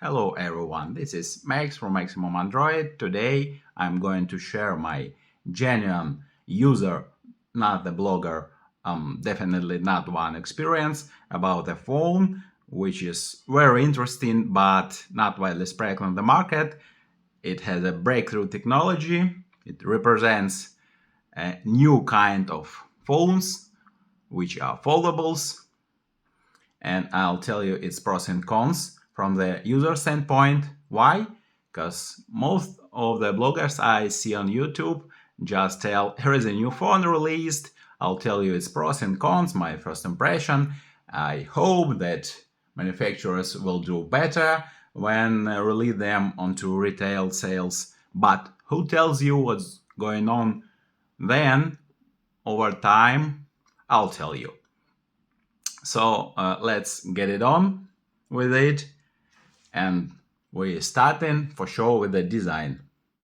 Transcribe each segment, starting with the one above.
Hello everyone, this is Max from Maximum Android. Today I'm going to share my genuine user, not the blogger, definitely not one experience about a phone which is very interesting but not widely spread on the market. It has a breakthrough technology. It represents a new kind of phones which are foldables, and I'll tell you its pros and cons from the user standpoint. Why? Because most of the bloggers I see on YouTube just tell, here is a new phone released, I'll tell you its pros and cons, my first impression. I hope that manufacturers will do better when release them onto retail sales, but who tells you what's going on then over time? I'll tell you. So let's get it on with it, and we're starting for sure with the design.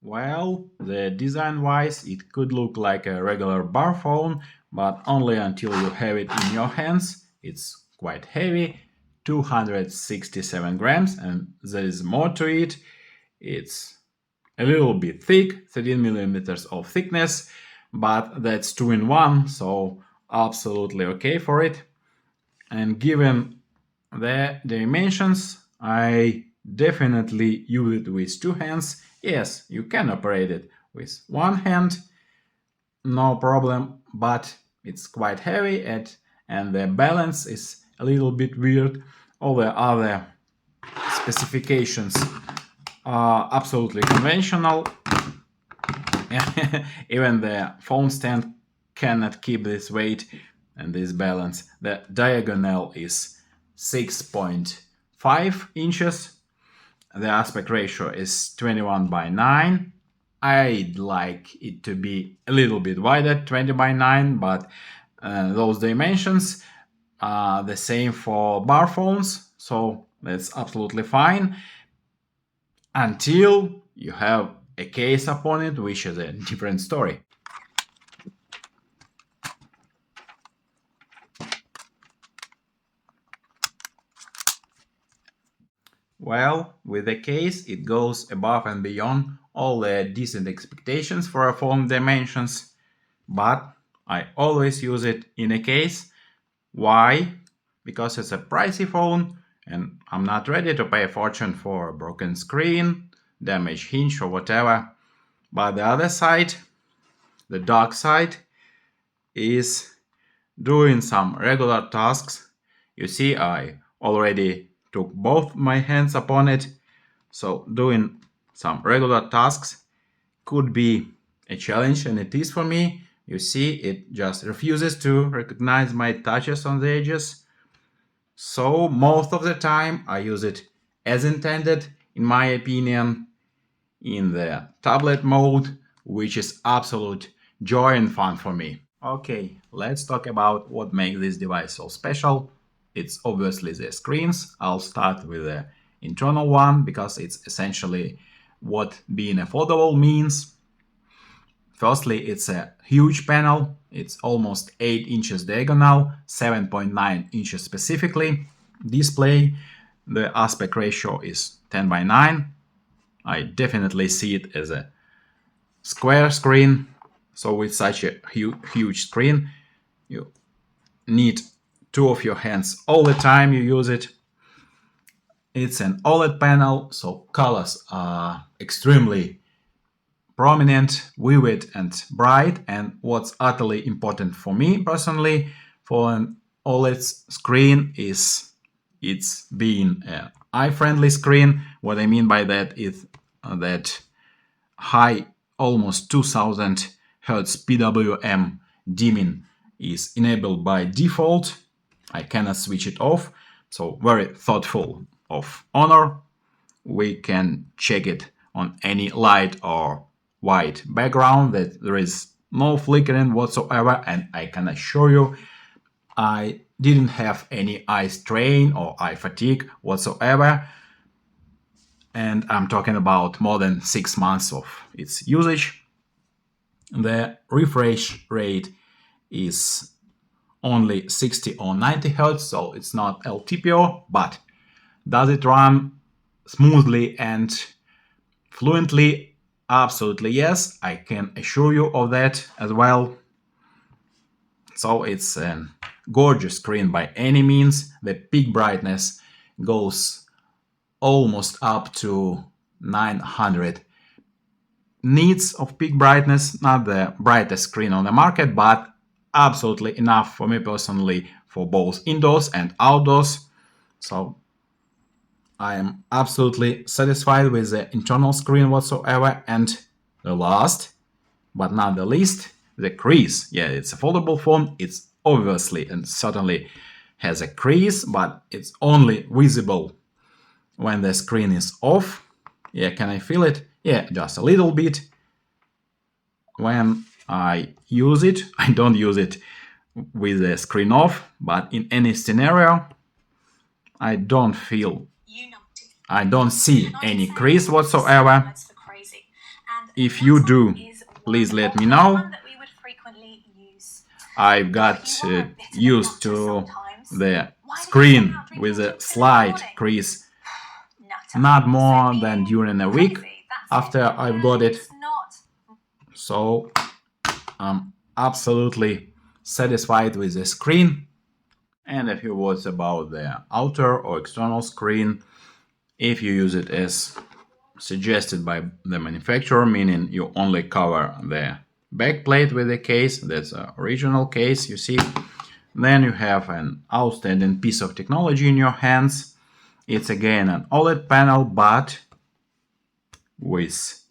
Well, the design wise it could look like a regular bar phone, but only until you have it in your hands. It's quite heavy, 267 grams, and there is more to it. It's a little bit thick, 13 millimeters of thickness, but that's 2-in-1, so absolutely okay for it. And given the dimensions, I definitely use it with two hands. Yes, you can operate it with one hand, no problem, but it's quite heavy and the balance is a little bit weird. All the other specifications are absolutely conventional. Even the phone stand cannot keep this weight and this balance. The diagonal is 6.5 inches. The aspect ratio is 21:9. I'd like it to be a little bit wider, 20:9, but those dimensions are the same for bar phones, so that's absolutely fine until you have a case upon it, which is a different story. Well, with the case, it goes above and beyond all the decent expectations for a phone dimensions, but I always use it in a case. Why? Because it's a pricey phone and I'm not ready to pay a fortune for a broken screen, damaged hinge or whatever. But the other side, the dark side, is doing some regular tasks. You see, I already took both my hands upon it, so doing some regular tasks could be a challenge, and it is for me. You see, it just refuses to recognize my touches on the edges. So most of the time I use it as intended, in my opinion, in the tablet mode, which is absolute joy and fun for me. Okay, let's talk about what makes this device so special. It's obviously the screens. I'll start with the internal one because it's essentially what being affordable means. Firstly, it's a huge panel. It's almost 8 inches diagonal, 7.9 inches specifically. Display, the aspect ratio is 10:9. I definitely see it as a square screen. So with such a huge screen, you need two of your hands all the time you use it. It's an OLED panel, so colors are extremely prominent, vivid, and bright. And what's utterly important for me personally for an OLED screen is it's being an eye-friendly screen. What I mean by that is that high, almost 2000 Hertz PWM dimming is enabled by default. I cannot switch it off, so very thoughtful of honor. We can check it on any light or white background that there is no flickering whatsoever, and I can assure you I didn't have any eye strain or eye fatigue whatsoever, and I'm talking about more than 6 months of its usage. The refresh rate is only 60 or 90 Hz, so it's not LTPO, but does it run smoothly and fluently? Absolutely yes, I can assure you of that as well. So it's a gorgeous screen by any means. The peak brightness goes almost up to 900 nits of peak brightness, not the brightest screen on the market, but absolutely enough for me personally for both indoors and outdoors. So I am absolutely satisfied with the internal screen whatsoever. And the last but not the least, the crease. Yeah, it's a foldable phone. It's obviously and certainly has a crease, but it's only visible when the screen is off. Yeah, can I feel it? Yeah, just a little bit. When I use it, I don't use it with the screen off, but in any scenario, I don't see any crease whatsoever. If you do, please let me know. I've got used to the screen with a slight crease not more than during a week after I've got it. So I'm absolutely satisfied with the screen. And a few words about the outer or external screen. If you use it as suggested by the manufacturer, meaning you only cover the back plate with the case, that's the original case you see, then you have an outstanding piece of technology in your hands. It's again an OLED panel, but with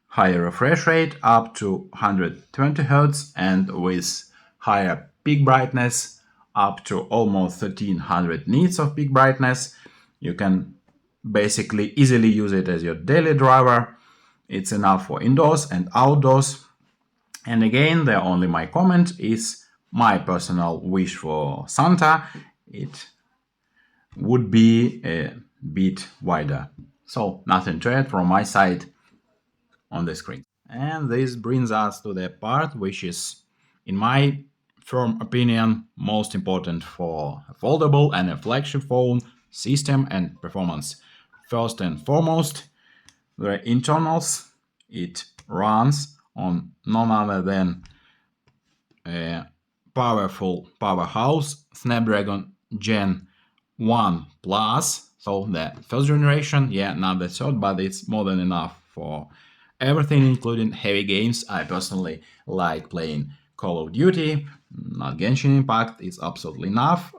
higher refresh rate up to 120 Hz and with higher peak brightness up to almost 1300 nits of peak brightness. You can basically easily use it as your daily driver. It's enough for indoors and outdoors. And again, the only my comment is my personal wish for Santa. It would be a bit wider. So nothing to add from my side on the screen. And this brings us to the part which is, in my firm opinion, most important for a foldable and a flagship phone system and performance. First and foremost, the internals. It runs on none other than a powerful powerhouse Snapdragon Gen 1 Plus. So the first generation, yeah, not the third, but it's more than enough for everything, including heavy games. I personally like playing Call of Duty, not Genshin Impact. It's absolutely enough.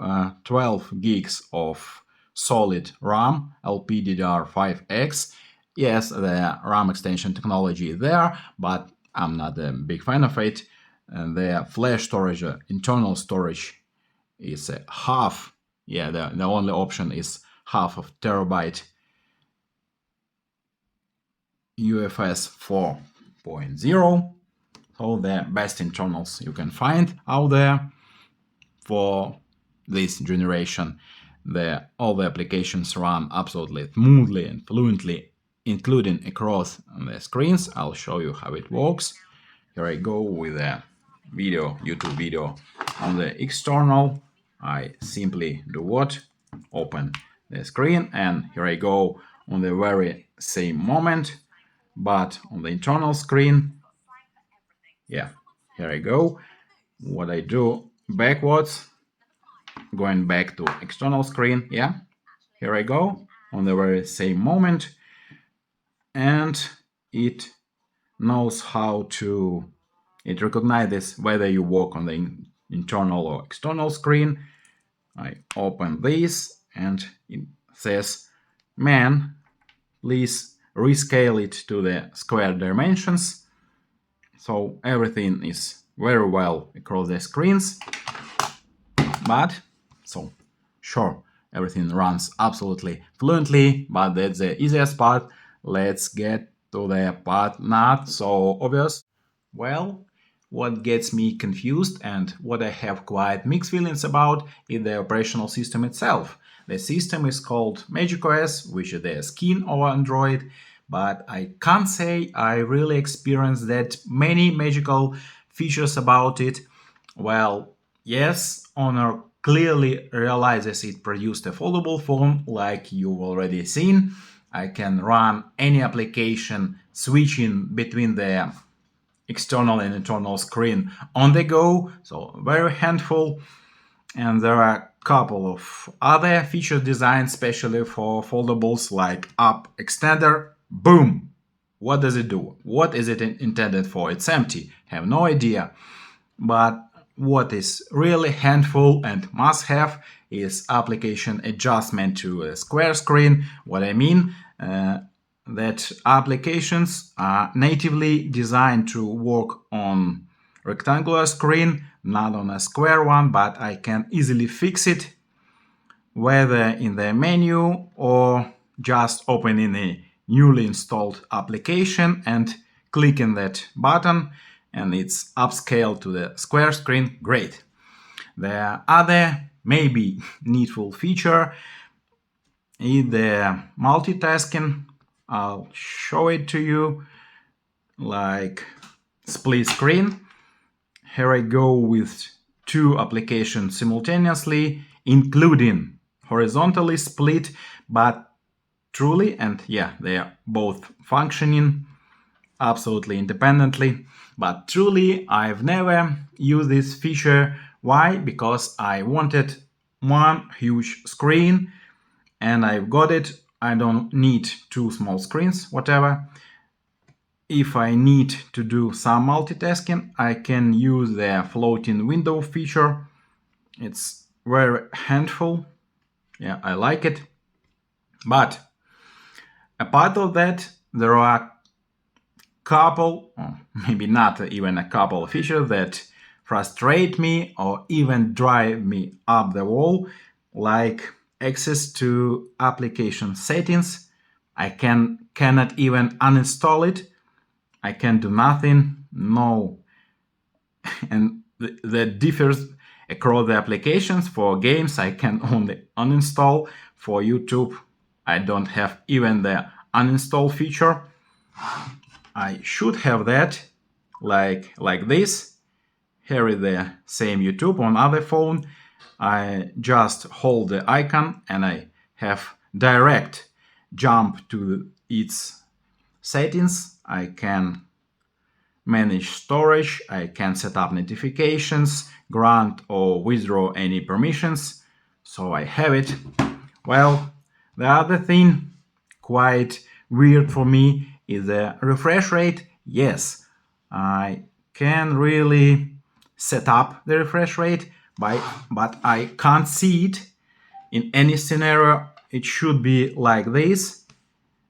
12 gigs of solid RAM, LPDDR5X. Yes, the RAM extension technology is there, but I'm not a big fan of it. And the flash storage, internal storage, is half. Yeah, the only option is half of terabyte UFS 4.0. So the best internals you can find out there for this generation. All the applications run absolutely smoothly and fluently, including across the screens. I'll show you how it works. Here I go with a YouTube video on the external. I simply do what? Open the screen, and here I go on the very same moment, but on the internal screen. Yeah, here I go. What I do backwards, going back to external screen. Yeah, here I go on the very same moment, and it knows how to, it recognizes whether you work on the internal or external screen. I open this and it says, man, please rescale it to the square dimensions. So everything is very well across the screens. But, so sure, everything runs absolutely fluently, but that's the easiest part. Let's get to the part not so obvious. Well, what gets me confused and what I have quite mixed feelings about is the operational system itself. The system is called macOS, which is the skin of Android, but I can't say I really experienced that many magical features about it. Well, yes, Honor clearly realizes it produced a foldable phone like you've already seen, I can run any application switching between the external and internal screen on the go, so very handful. And there are a couple of other feature designs, especially for foldables, like App Extender. Boom! What does it do? What is it intended for? It's empty. Have no idea. But what is really handful and must have is application adjustment to a square screen. What I mean, that applications are natively designed to work on rectangular screen, not on a square one, but I can easily fix it, whether in the menu or just opening a newly installed application and clicking that button, and it's upscaled to the square screen. Great. The other maybe needful feature is the multitasking. I'll show it to you, like split screen. Here I go with two applications simultaneously, including horizontally split, but truly, and yeah, they are both functioning absolutely independently. But truly, I've never used this feature. Why? Because I wanted one huge screen and I've got it. I don't need two small screens, whatever. If I need to do some multitasking, I can use the floating window feature. It's very handful. Yeah, I like it. But apart of that, there are a couple, or maybe not even a couple of features that frustrate me or even drive me up the wall, like access to application settings. I cannot even uninstall it. I can do nothing. No. And that differs across the applications. For games, I can only uninstall. For YouTube, I don't have even the uninstall feature. I should have that, like this. Here is the same YouTube on other phone. I just hold the icon and I have direct jump to its settings. I can manage storage, I can set up notifications, grant or withdraw any permissions. So I have it. Well, the other thing, quite weird for me, is the refresh rate. Yes, I can really set up the refresh rate, but I can't see it in any scenario. It should be like this.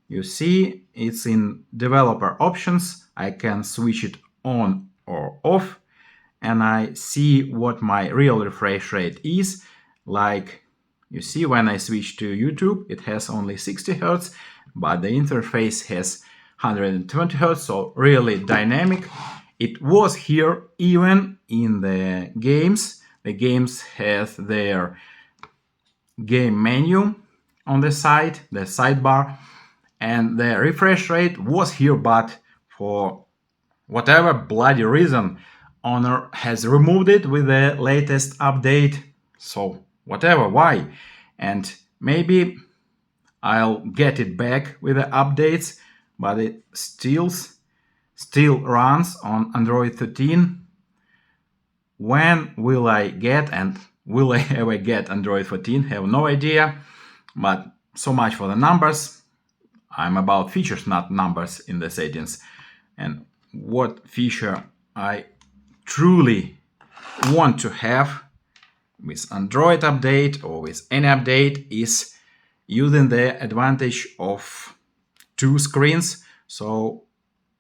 You see, it's in developer options. I can switch it on or off, and I see what my real refresh rate is. Like, you see, when I switch to YouTube, it has only 60 Hz, but the interface has 120 Hz, so really dynamic. It was here even in the games. The games have their game menu on the side, the sidebar, and the refresh rate was here, but for whatever bloody reason, Honor has removed it with the latest update. So whatever, why? And maybe I'll get it back with the updates, but it still runs on Android 13. When will I get, and will I ever get Android 14? Have no idea, but so much for the numbers. I'm about features, not numbers in the settings. And what feature I truly want to have with Android update or with any update is using the advantage of two screens. So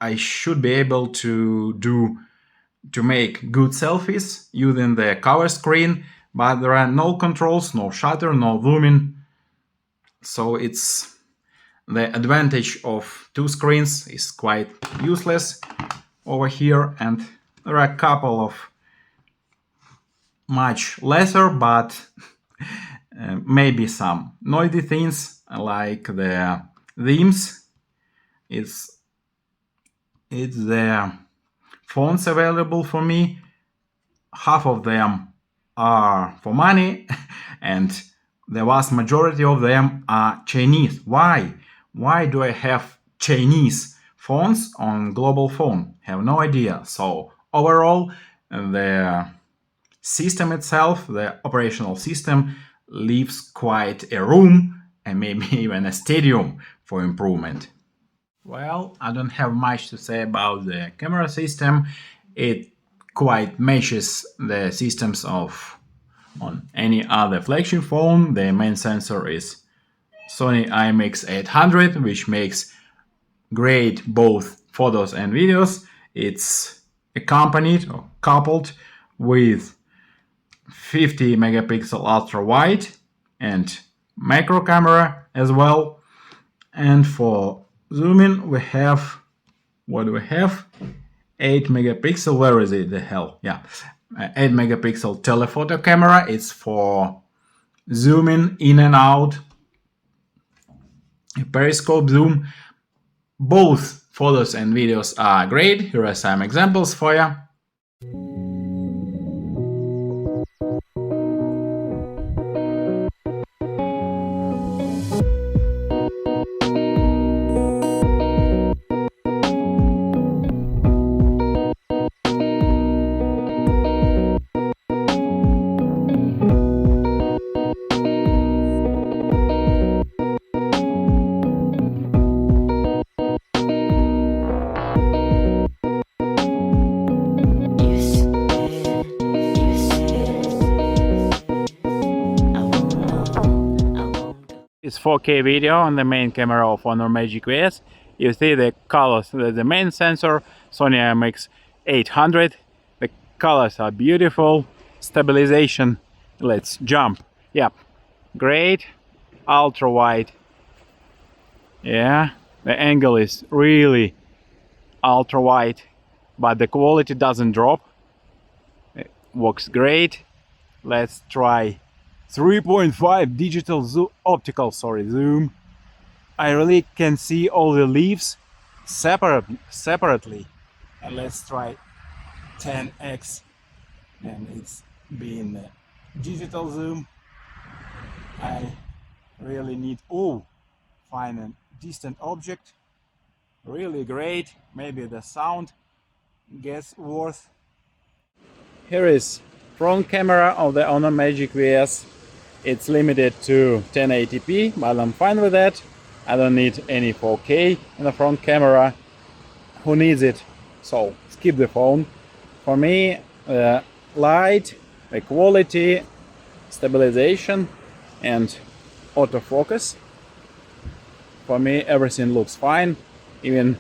I should be able to make good selfies using the cover screen, but there are no controls, no shutter, no zooming. So it's the advantage of two screens is quite useless over here, and there are a couple of much lesser but maybe some noisy things, like the themes. It's the fonts available for me. Half of them are for money and the vast majority of them are Chinese. Why? why do I have Chinese fonts on global phone? Have no idea. So overall, the system itself, the operational system, leaves quite a room and maybe even a stadium for improvement. Well, I don't have much to say about the camera system. It quite matches the systems of on any other flagship phone. The main sensor is Sony IMX800, which makes great both photos and videos. It's accompanied or coupled with 50 megapixel ultra wide and macro camera as well. And for zooming, we have, what do we have? 8 megapixel, where is it? The hell? Yeah, 8 megapixel telephoto camera. It's for zooming in and out, periscope zoom. Both photos and videos are great. Here are some examples for you. It's 4K video on the main camera of Honor Magic VS. You see the colors, the main sensor, Sony IMX800. The colors are beautiful. Stabilization, let's jump. Yep, great. Ultra wide. Yeah, the angle is really ultra wide, but the quality doesn't drop. It works great. Let's try 3.5 digital optical zoom. I really can see all the leaves separately. And let's try 10x, and it's being the digital zoom. I really need find a distant object. Really great. Maybe the sound gets worse. Here is front camera of the Honor Magic VS. It's limited to 1080p, but I'm fine with that. I don't need any 4K in the front camera. Who needs it? So skip the phone. For me, the light, the quality, stabilization, and autofocus. For me, everything looks fine. Even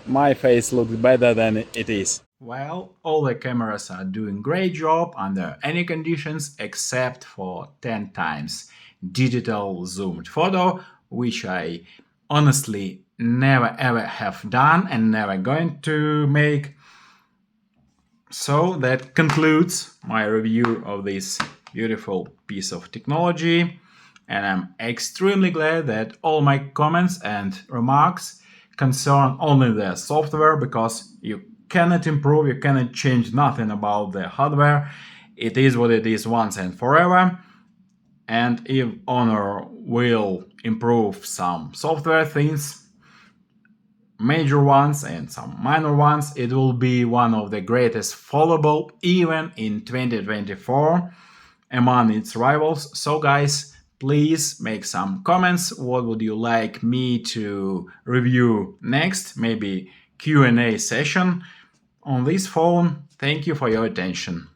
my face looks better than it is. Well, all the cameras are doing great job under any conditions except for 10 times digital zoomed photo, which I honestly never ever have done and never going to make. So that concludes my review of this beautiful piece of technology, and I'm extremely glad that all my comments and remarks concern only the software, because you cannot improve, you cannot change nothing about the hardware. It is what it is once and forever. And if Honor will improve some software things, major ones and some minor ones, it will be one of the greatest followable even in 2024 among its rivals. So guys, please make some comments. What would you like me to review next? Maybe Q&A session on this phone. Thank you for your attention.